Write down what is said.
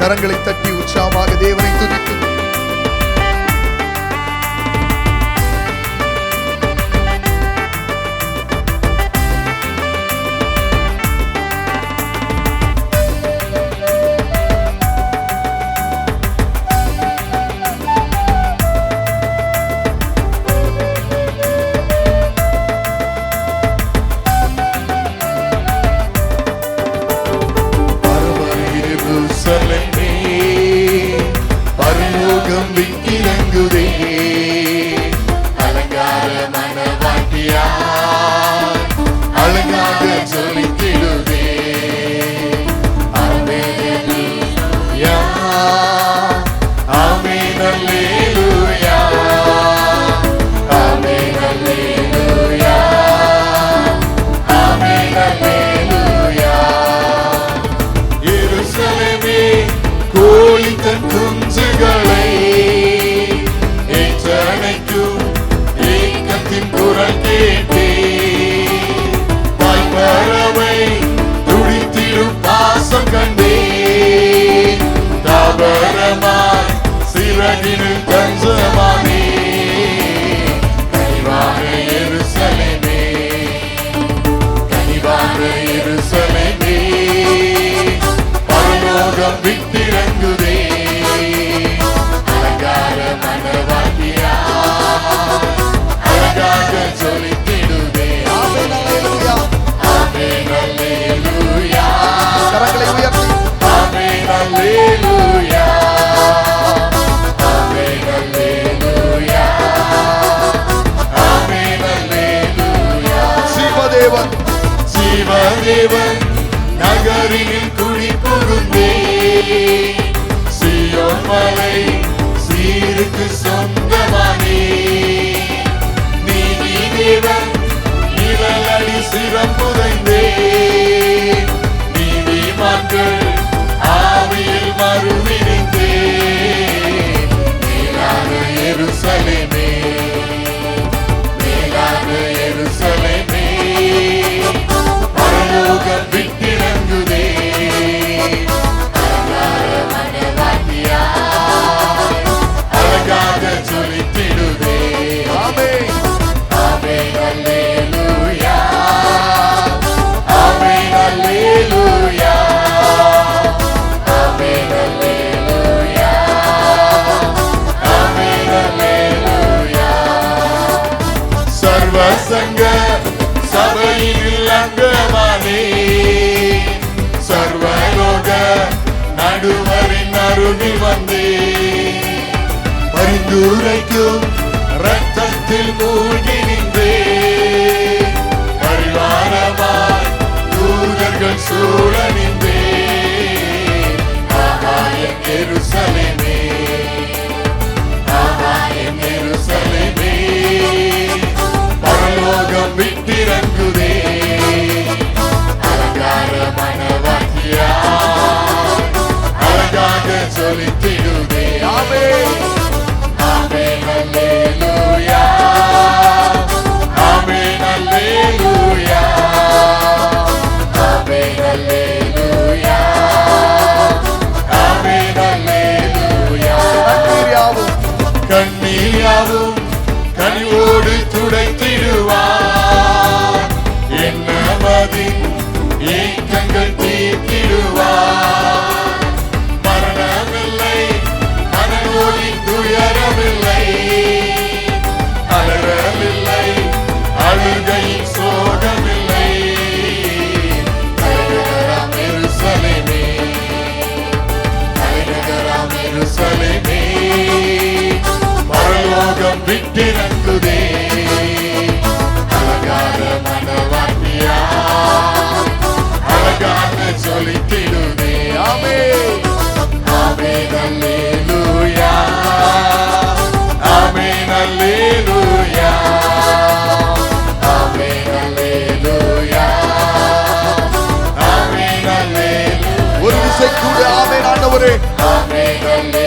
கரங்களை தட்டி உற்சாகமாக தேவனை துதித்து பரலோகம் விட்டிறங்குதே அலங்கார மனவாட்டியா அழகாக ஜொலித்திடுதே அல்லேலூயா ஆமென் அல்லேலூயா ஆமென் அல்லேலூயா ஆமென் அல்லேலூயா எருசலேமே கோழி தன் குஞ்சுகளை ஏற்றணைக்கும் ஏக்கத்தின் குரல் கேட்டே பறவை துடித்திடும் பாசம் கண்டே தாபரமாய் சிறகினில் தஞ்சமானே கனிவான எருசலேமே கனிவான எருசலேமே பரலோகம் விட்டிறங்குதே அலங்கார மனவாட்டியா அழகாக ஜொலித்திடுதே ஆமென் அல்லேலூயா ஆமென் அல்லேலூயா கரங்களை உயர்த்தி ஆமென் அல்லேலூயா ஆமென் அல்லேலூயா ஆமென் அல்லேலூயா ஜீவதேவன் ஜீவதேவன் நகரில் குடி புகுந்தே சீயோன் மலை சீருக்கு சொந்தமானே நீதி தேவன் நிழலடி சிரம் புதைந்தே நீதிமான்கள் ஆவியில் மறுவிரிந்தே மேலான எருசலேமே மேலான எருசலேமே பரலோகம் விட்டிறங்குதே அலங்கார மனவாட்டியா அழகாக ஜொலித்திடுதே ஆமென் ஆமென் அல்லேலூயா ஆமென் அல்லேலூயா ஆமென் அல்லேலூயா ஆமென் அல்லேலூயா சர்வசங்க சபையில் அங்கமானே சர்வலோக நடுவரின் அருகில் வந்தே பரிந்துரைக்கும் ரத்தத்தில் மூழ்கி நின்றே பரிவாரமாய் தூதர்கள் சூழ நின்றே ஆகாயம் எருசலேமே ஆகாயம் எருசலேமே பரலோகம் விட்டிறங்குதே அலங்கார மனவாட்டியா அழகாக ஜொலித்திடுதே ஆமென் ஆமென் அல்லேலூயா ஆமென் அல்லேலூயா ஆமென் அல்லேலூயா ஆமென் அல்லேலூயா கண்ணீர் யாவும் கனிவோடு துடைத்திடுவார் என்னமதின் ஏக்கங்கள் தீர்த்திடுவார் மரணமில்லை மனநோயின் துயரமில்லை அலறலில்லை அழுகையின் சோகமில்லை தலைநகராம் எருசலேமே தலைநகராம் எருசலேமே பரலோகம் விட்டிறங்குதே அலங்கார மனவாட்டியா அழகாக ஜொலித்திடுதே ஆமென் ஆமென் அல்லேலூயா ஆமென் அல்லேலூயா ஆமென் அல்லேலூயா ஆமென் அல்லேலூயா ஒரு விசை கூட ஆமென் ஆண்டவரே ஆமென் அல்லேலூயா